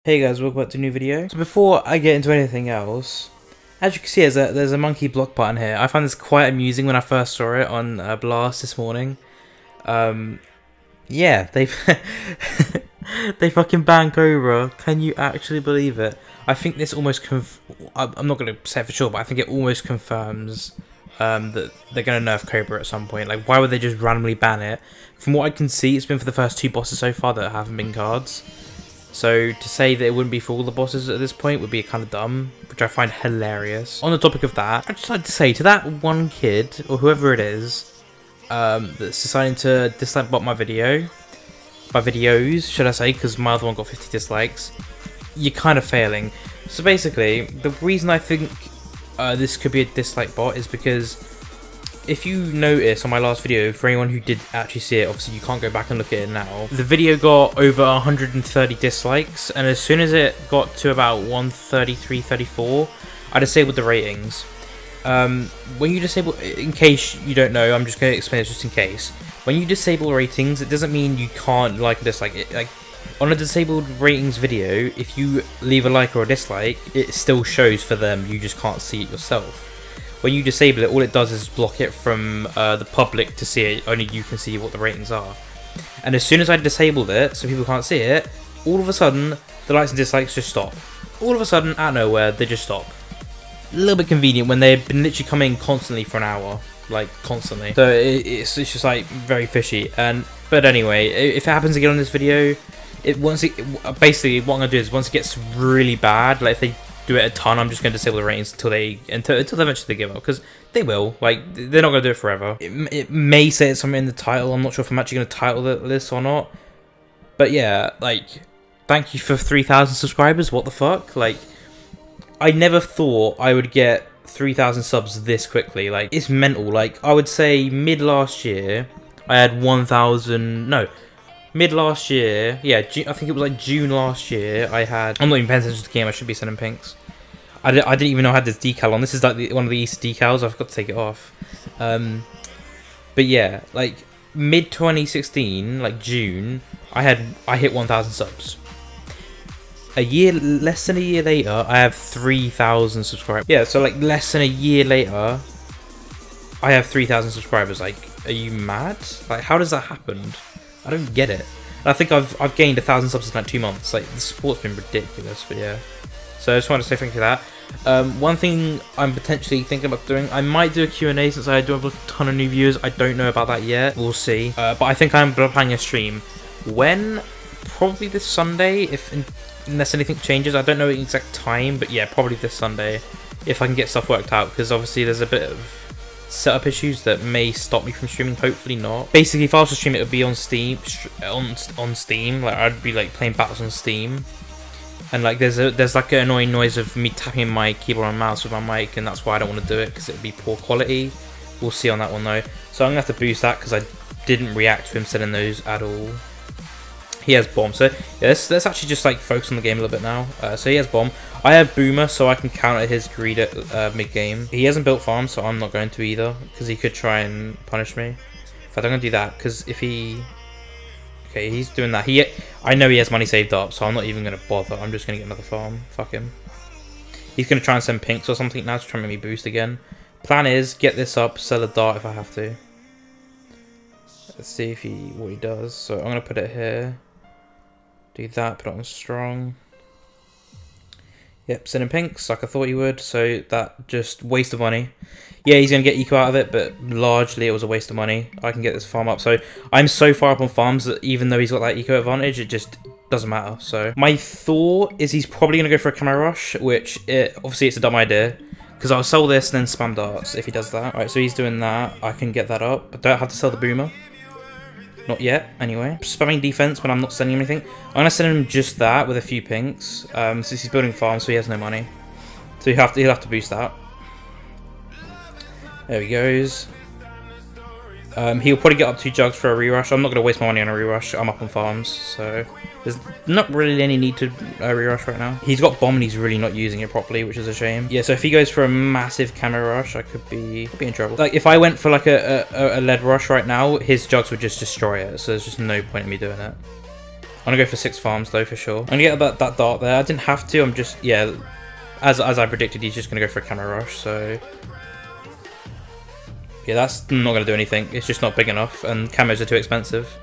Hey guys, welcome back to a new video. So before I get into anything else, as you can see there's a monkey block button here. I found this quite amusing when I first saw it on Blast this morning. Yeah, they they fucking banned Cobra. Can you actually believe it? I think this almost I'm not going to say for sure, but I think it almost confirms that they're going to nerf Cobra at some point. Like, why would they just randomly ban it? From what I can see, it's been for the first two bosses so far that haven't been cards. So to say that it wouldn't be for all the bosses at this point would be kind of dumb, which I find hilarious. On the topic of that, I'd just like to say to that one kid, or whoever it is, that's deciding to dislike bot my video, my videos, should I say, because my other one got 50 dislikes, you're kind of failing. So basically, the reason I think this could be a dislike bot is because if you notice on my last video, for anyone who did actually see it, obviously you can't go back and look at it now, the video got over 130 dislikes, and as soon as it got to about 133, 34, I disabled the ratings. When you disable, in case you don't know, I'm just going to explain this just in case. When you disable ratings, it doesn't mean you can't like or dislike it. Like, on a disabled ratings video, if you leave a like or a dislike, it still shows for them, you just can't see it yourself. When you disable it, all it does is block it from the public to see it. Only you can see what the ratings are. And as soon as I disabled it, so people can't see it, all of a sudden, the likes and dislikes just stop. All of a sudden, out of nowhere, they just stop. A little bit convenient when they've been literally coming constantly for an hour. Like, constantly. So it's just like, very fishy. But anyway, if it happens again on this video, basically, what I'm going to do is, once it gets really bad, like if they do it a ton, I'm just going to disable the ratings until eventually they give up, because they will. Like, they're not going to do it forever. It may say it's something in the title. I'm not sure if I'm actually going to title this or not. But yeah, like, thank you for 3,000 subscribers. What the fuck? Like, I never thought I would get 3,000 subs this quickly. Like, it's mental. Like, I would say mid last year, I had 1,000. No. Mid last year, yeah, I think it was like June last year, I had, I'm not even paying attention to the game, I should be sending pinks. I didn't even know I had this decal on. This is like one of the Easter decals, I've got to take it off. But yeah, like mid 2016, like June, I hit 1,000 subs. Less than a year later, I have 3,000 subscribers. Yeah, so like less than a year later, I have 3,000 subscribers. Like, are you mad? Like, how does that happen? I don't get it. And I think I've gained 1,000 subs in like 2 months. Like, the support's been ridiculous, but yeah. So I just wanted to say thank you for that. One thing I'm potentially thinking about doing, I might do a Q&A since I do have a ton of new viewers. I don't know about that yet. We'll see. But I think I'm planning a stream. When? Probably this Sunday, unless anything changes. I don't know the exact time, but yeah, probably this Sunday, if I can get stuff worked out, because obviously there's a bit of setup issues that may stop me from streaming. Hopefully not. Basically, if I was to stream it, would be on Steam. On Steam, like I'd be like playing battles on Steam, and like there's like an annoying noise of me tapping my keyboard and mouse with my mic, and that's why I don't want to do it, because it'd be poor quality. We'll see on that one though. So I'm gonna have to boost that, because I didn't react to him sending those at all. He has bomb, so yeah, let's actually just like focus on the game a little bit now. So he has bomb. I have boomer, so I can counter his greed at mid game. He hasn't built farm, so I'm not going to either, because he could try and punish me. In fact, I'm gonna do that, because if he, okay, he's doing that. I know he has money saved up, so I'm not even gonna bother. I'm just gonna get another farm. Fuck him. He's gonna try and send pinks or something now to try and make me boost again. Plan is get this up, sell a dart if I have to. Let's see what he does. So I'm gonna put it here. Do that, put it on strong. Yep, sending pinks like I thought he would, so that just waste of money. Yeah, he's going to get eco out of it, but largely it was a waste of money. I can get this farm up, so I'm so far up on farms that even though he's got that eco advantage, it just doesn't matter. So my thought is he's probably going to go for a camo rush, which obviously it's a dumb idea, because I'll sell this and then spam darts if he does that. Alright, so he's doing that. I can get that up, but don't have to sell the boomer. Not yet, anyway. Spamming defense when I'm not sending him anything. I'm gonna send him just that with a few pinks. Since he's building farms, so he has no money. So he'll have to boost that. There he goes. He'll probably get up 2 jugs for a rerush. I'm not gonna waste my money on a rerush. I'm up on farms, so there's not really any need to rerush right now. He's got bomb and he's really not using it properly, which is a shame. Yeah, so if he goes for a massive camo rush, I could be in trouble. Like, if I went for like a lead rush right now, his jugs would just destroy it, so there's just no point in me doing it. gonna go for 6 farms though for sure. I'm gonna get about that dart there. I didn't have to. I'm just, yeah, as I predicted, he's just gonna go for a camera rush. So yeah, that's not gonna do anything. It's just not big enough, and camos are too expensive.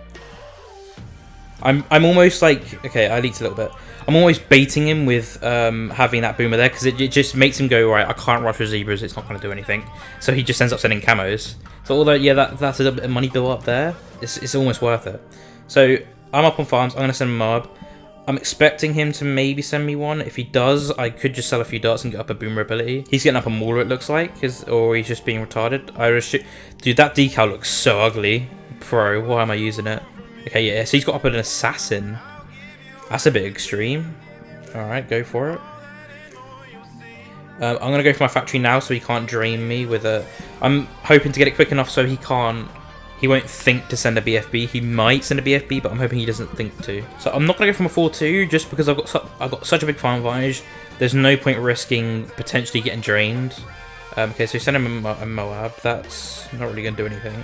I'm almost like, okay, I leaked a little bit. I'm almost baiting him with having that boomer there, because it just makes him go, right, I can't rush with zebras, it's not going to do anything. So he just ends up sending camos. So although, yeah, that's a little bit of money built up there, it's almost worth it. So I'm up on farms, I'm going to send him a mob. I'm expecting him to maybe send me one. If he does, I could just sell a few darts and get up a boomer ability. He's getting up a mauler, it looks like, or he's just being retarded. Dude, that decal looks so ugly. Bro, why am I using it? Okay, yeah, so he's got up an assassin. That's a bit extreme. Alright, go for it. I'm going to go for my factory now so he can't drain me with a... I'm hoping to get it quick enough so he won't think to send a BFB. He might send a BFB, but I'm hoping he doesn't think to. So I'm not going to go from a 4-2 just because I've got such a big farm advantage. There's no point risking potentially getting drained. Okay, so send him a Moab. That's not really going to do anything.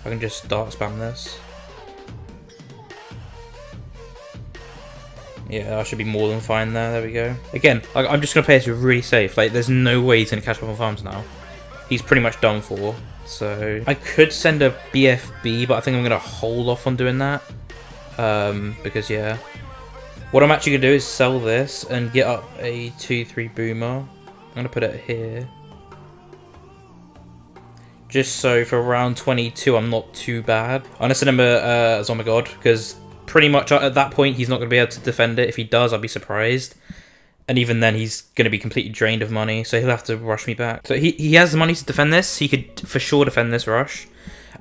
I can just dart spam this. Yeah, I should be more than fine there. There we go. Again, I'm just going to play this really safe. Like, there's no way he's going to catch up on farms now. He's pretty much done for. So, I could send a BFB, but I think I'm going to hold off on doing that. Because, yeah. What I'm actually going to do is sell this and get up a 2-3 boomer. I'm going to put it here. Just so for round 22, I'm not too bad. I'm going to send him a Zombie God, because... pretty much at that point, he's not going to be able to defend it. If he does, I'll be surprised. And even then, he's going to be completely drained of money, so he'll have to rush me back. So he has the money to defend this. He could for sure defend this rush.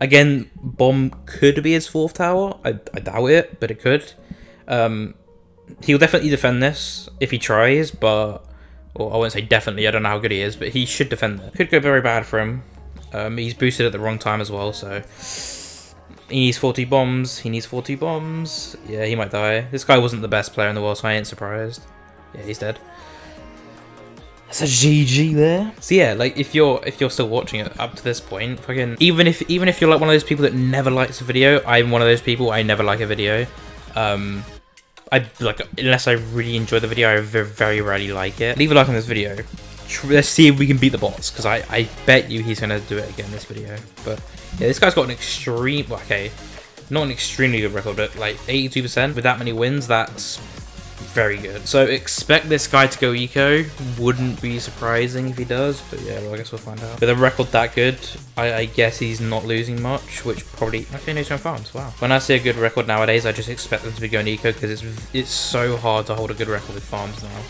Again, bomb could be his 4th tower. I doubt it, but it could. He'll definitely defend this if he tries, but... Or I won't say definitely, I don't know how good he is, but he should defend it. Could go very bad for him. He's boosted at the wrong time as well, so... He needs 40 bombs. He needs 40 bombs. Yeah, he might die. This guy wasn't the best player in the world, so I ain't surprised. Yeah, he's dead. That's a GG there. So yeah, like if you're still watching it up to this point, fucking even if you're like one of those people that never likes a video, I'm one of those people. I never like a video. Unless I really enjoy the video, I very rarely like it. Leave a like on this video. Let's see if we can beat the bots, because I bet you he's gonna do it again this video. But yeah, this guy's got an extreme, well, okay, not an extremely good record, but like 82% with that many wins. That's very good. So expect this guy to go eco. Wouldn't be surprising if he does, but yeah, well, I guess we'll find out. With a record that good, I guess he's not losing much, which probably, okay, no turn farms, wow. When I see a good record nowadays, I just expect them to be going eco, because it's so hard to hold a good record with farms now.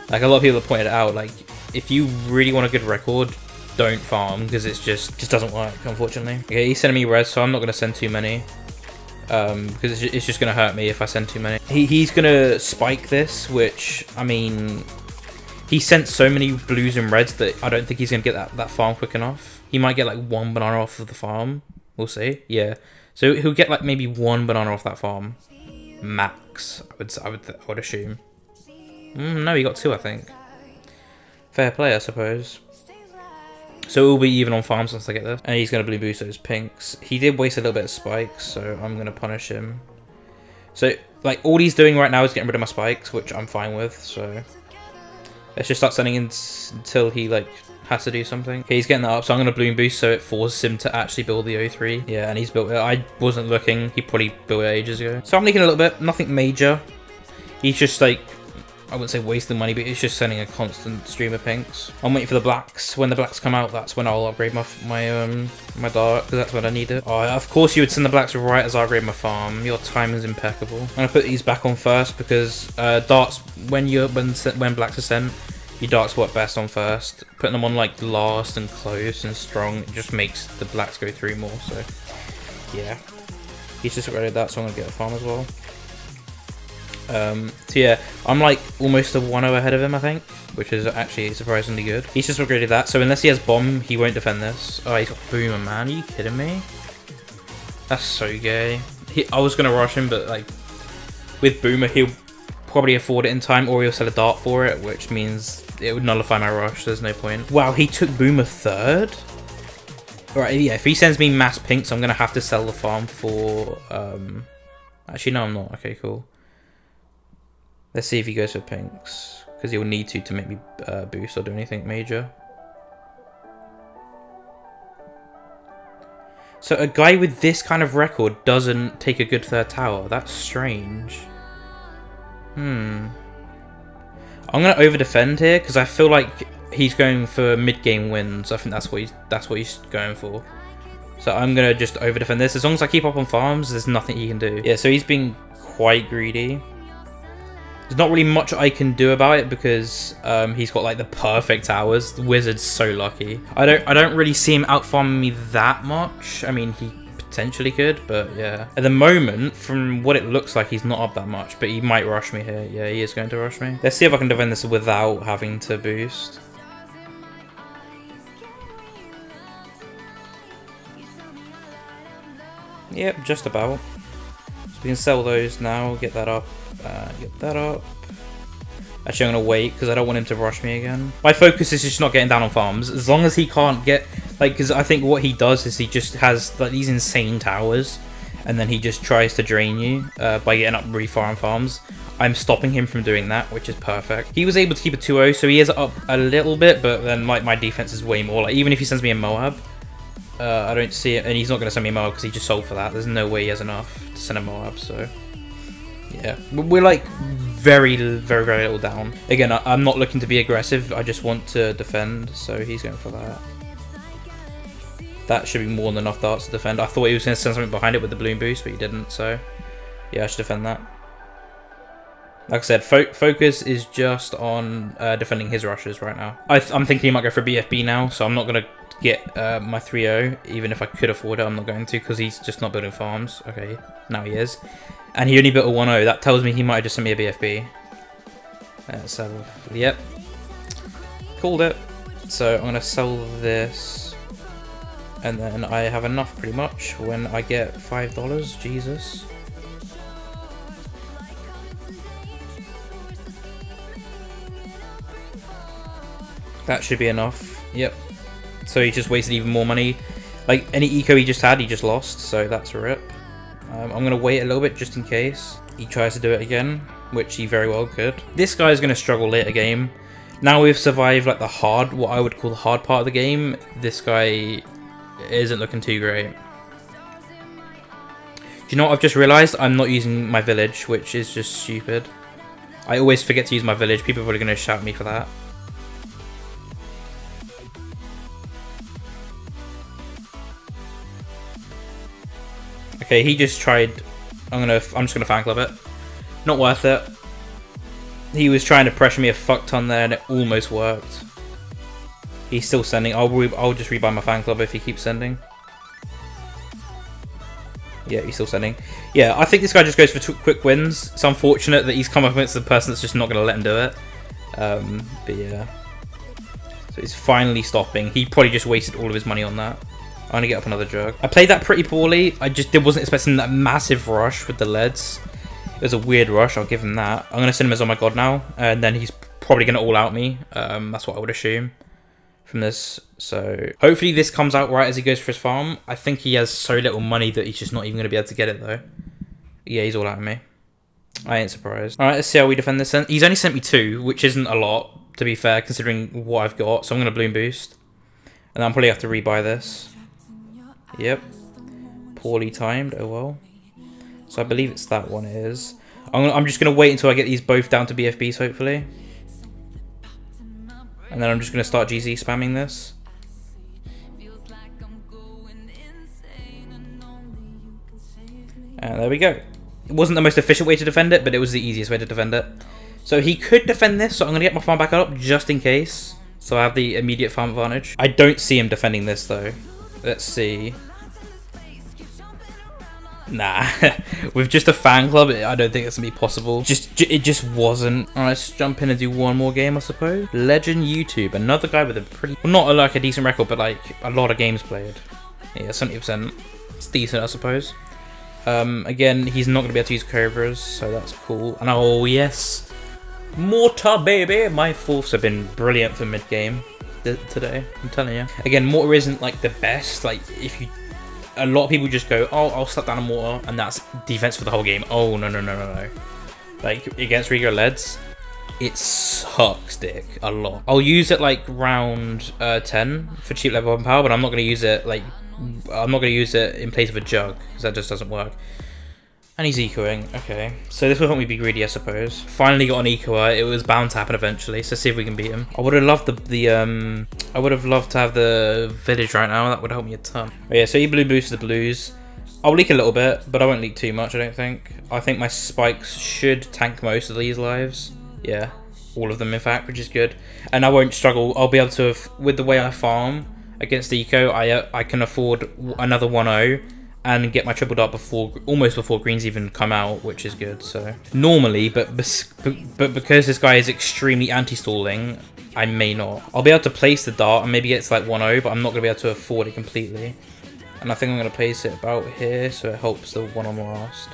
Like, a lot of people have pointed it out, like, if you really want a good record, don't farm, because it just doesn't work, unfortunately. Okay, he's sending me red, so I'm not going to send too many. Because it's just going to hurt me if I send too many. He's going to spike this, which, I mean, he sent so many blues and reds that I don't think he's going to get that farm quick enough. He might get like 1 banana off of the farm. We'll see. Yeah. So he'll get like maybe 1 banana off that farm. Max, I would assume. No, he got 2, I think. Fair play, I suppose. So it will be even on farms once I get this. And he's going to blue boost those pinks. He did waste a little bit of spikes, so I'm going to punish him. So, like, all he's doing right now is getting rid of my spikes, which I'm fine with, so... Let's just start sending in until he, like, has to do something. Okay, he's getting that up, so I'm going to bloom boost, so it forces him to actually build the O3. Yeah, and he's built it. I wasn't looking. He probably built it ages ago. So I'm leaking a little bit. Nothing major. He's just, like... I wouldn't say wasting money, but it's just sending a constant stream of pinks. I'm waiting for the blacks. When the blacks come out, that's when I'll upgrade my dart, because that's when I need it. Oh, of course you would send the blacks right as I upgrade my farm. Your time is impeccable. I'm gonna put these back on first, because darts, when blacks are sent, your darts work best on first. Putting them on like last and close and strong, it just makes the blacks go through more. So yeah, he's just upgraded that, so I'm gonna get a farm as well. So yeah, I'm like almost a 1-0 ahead of him, I think, which is actually surprisingly good. He's just upgraded that, so unless he has bomb, he won't defend this. Oh, he's got boomer, man. Are you kidding me? That's so gay. I was gonna rush him, but like with boomer, he'll probably afford it in time, or he'll sell a dart for it, which means it would nullify my rush. There's no point. Wow, he took boomer 3rd. Alright, yeah, if he sends me mass pinks, I'm gonna have to sell the farm for actually no, I'm not. Okay, cool. Let's see if he goes for pinks, because he'll need to make me boost or do anything major. So a guy with this kind of record doesn't take a good third tower. That's strange. I'm gonna over defend here because I feel like he's going for mid game wins. I think that's what he's going for. So I'm gonna just over defend this. As long as I keep up on farms, there's nothing he can do. Yeah, so he's being quite greedy. There's not really much I can do about it because he's got like the perfect towers. The wizard's so lucky. I don't really see him out farming me that much. I mean, he potentially could, but yeah. At the moment, from what it looks like, he's not up that much, but he might rush me here. Yeah, he is going to rush me. Let's see if I can defend this without having to boost. Yep, just about. So we can sell those now, get that up. Get that up. Actually, I'm going to wait because I don't want him to rush me again. My focus is just not getting down on farms. As long as he can't get... like, because I think what he does is he just has like these insane towers. And then he just tries to drain you by getting up really far on farms. I'm stopping him from doing that, which is perfect. He was able to keep a 2-0, so he is up a little bit. But then like my defense is way more. Like, even if he sends me a Moab, I don't see it. And he's not going to send me a Moab because he just sold for that. There's no way he has enough to send a Moab, so... yeah, we're like very little down. Again, I'm not looking to be aggressive. I just want to defend, so he's going for that. That should be more than enough darts to defend. I thought he was going to send something behind it with the balloon boost, but he didn't, so yeah, I should defend that. Like I said, focus is just on defending his rushes right now. I'm thinking he might go for a BFB now, so I'm not going to get my 3-0, even if I could afford it. I'm not going to, because he's just not building farms. Okay, now he is. And he only built a 1-0. That tells me he might have just sent me a BFB. Let's have... yep. Called it. So I'm going to sell this. And then I have enough, pretty much, when I get $5. Jesus. That should be enough. Yep. So he just wasted even more money. Like, any eco he just had, he just lost. So that's a rip. I'm going to wait a little bit just in case he tries to do it again, which he very well could. This guy's going to struggle later game. Now we've survived like what I would call the hard part of the game, this guy isn't looking too great. Do you know what I've just realised? I'm not using my village, which is just stupid. I always forget to use my village. People are probably going to shout at me for that. Okay, he just tried. I'm just gonna fan club it. Not worth it. He was trying to pressure me a fuck ton there, and it almost worked. He's still sending. I'll just rebuy my fan club if he keeps sending. Yeah, he's still sending. Yeah, I think this guy just goes for quick wins. It's unfortunate that he's come up against the person that's just not gonna let him do it. But yeah. So he's finally stopping. He probably just wasted all of his money on that. I'm gonna get up another jug. I played that pretty poorly. I wasn't expecting that massive rush with the leads. It was a weird rush, I'll give him that. I'm gonna send him as oh my god now, and then he's probably gonna all out me. That's what I would assume from this. So hopefully this comes out right as he goes for his farm. I think he has so little money that he's just not even gonna be able to get it though. Yeah, he's all out of me. I ain't surprised. Alright, let's see how we defend this. He's only sent me 2, which isn't a lot, to be fair, considering what I've got. So I'm gonna balloon boost. And I'll probably have to rebuy this. Yep. Poorly timed, oh well. So I believe it's that one it is. I'm just going to wait until I get these both down to BFBs, hopefully. And then I'm just going to start GZ spamming this. And there we go. It wasn't the most efficient way to defend it, but it was the easiest way to defend it. So he could defend this, so I'm going to get my farm back up just in case. So I have the immediate farm advantage. I don't see him defending this though. Let's see. Nah, with just a fan club, I don't think it's gonna be possible. It just wasn't. Alright, let's jump in and do one more game, I suppose. Legend YouTube, another guy with a pretty, well, not like a decent record, but like a lot of games played. Yeah, 70%. It's decent, I suppose. Again, he's not gonna be able to use Cobras, so that's cool. And oh yes, Mortar baby. My fourths have been brilliant for mid game today. I'm telling you. Again, Mortar isn't like the best. Like if you. A lot of people just go, oh, I'll slap down a mortar, and that's defense for the whole game. Oh, no. like against Rigo Leads, it sucks dick a lot. I'll use it like round 10 for cheap level 1 power, but I'm not going to use it like, I'm not going to use it in place of a jug, because that just doesn't work. And he's ecoing. Okay, so this will help me be greedy, I suppose. Finally got an ecoer. It was bound to happen eventually, so see if we can beat him. I would have loved I would have loved to have the village right now. That would help me a ton. But yeah, so he blue boosts the blues. I'll leak a little bit, but I won't leak too much, I don't think. I think my spikes should tank most of these lives. Yeah, all of them in fact, which is good. And I won't struggle. I'll be able to, with the way I farm against eco, I can afford another 1-0 and get my triple dart before, almost before greens even come out, which is good. So normally, but because this guy is extremely anti-stalling, I may not. I'll be able to place the dart and maybe it's like 1-0, but I'm not going to be able to afford it completely. And I think I'm going to place it about here, so it helps the one on the last.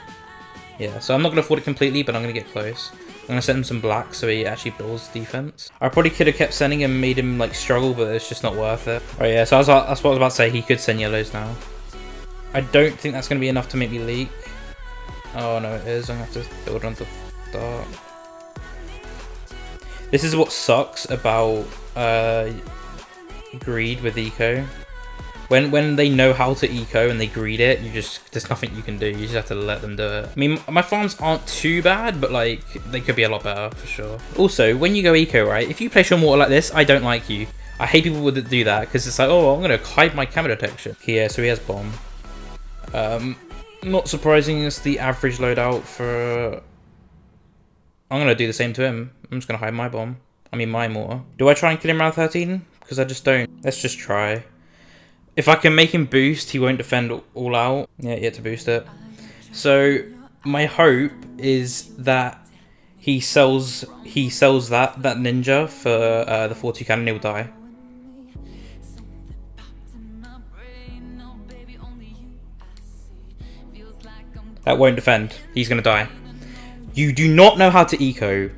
Yeah, so I'm not going to afford it completely, but I'm going to get close. I'm going to send him some black so he actually builds defense. I probably could have kept sending him, made him like struggle, but it's just not worth it. Oh yeah, so that's what I was about to say. He could send yellows now. I don't think that's going to be enough to make me leak. Oh no, it is. I'm going to have to build on the dart. This is what sucks about greed with eco. When they know how to eco and they greed it, there's nothing you can do. You just have to let them do it. I mean, my farms aren't too bad, but like they could be a lot better for sure. Also, when you go eco, right, if you place your mortar like this, I don't like you. I hate people that do that because it's like, oh, I'm gonna hide my camera detection. Yeah, so he has bomb. Not surprising, it's the average loadout for. I'm gonna do the same to him. I'm just gonna hide my bomb. I mean my mortar. Do I try and kill him round 13? Because I just don't. Let's just try. If I can make him boost, he won't defend all out. Yeah, yet to boost it. So my hope is that he sells that ninja for the 4-2 cannon. He'll die. That won't defend. He's gonna die. You do not know how to eco.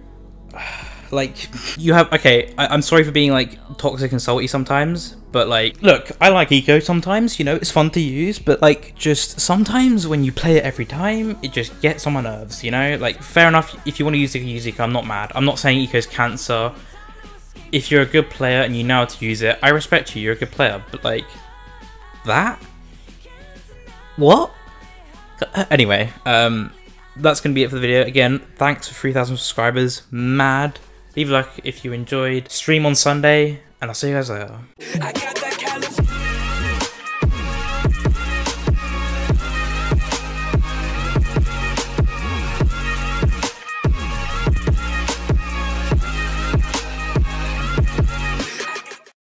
Like, you have... Okay, I'm sorry for being, like, toxic and salty sometimes, but, like, look, I like eco sometimes, you know, it's fun to use, but, like, just sometimes when you play it every time, it just gets on my nerves, you know? Like, fair enough, if you want to use eco, I'm not mad. I'm not saying eco's cancer. If you're a good player and you know how to use it, I respect you, you're a good player, but, like, that? What? Anyway, that's going to be it for the video. Again, thanks for 3,000 subscribers. Mad. Leave a like if you enjoyed. Stream on Sunday, and I'll see you guys later.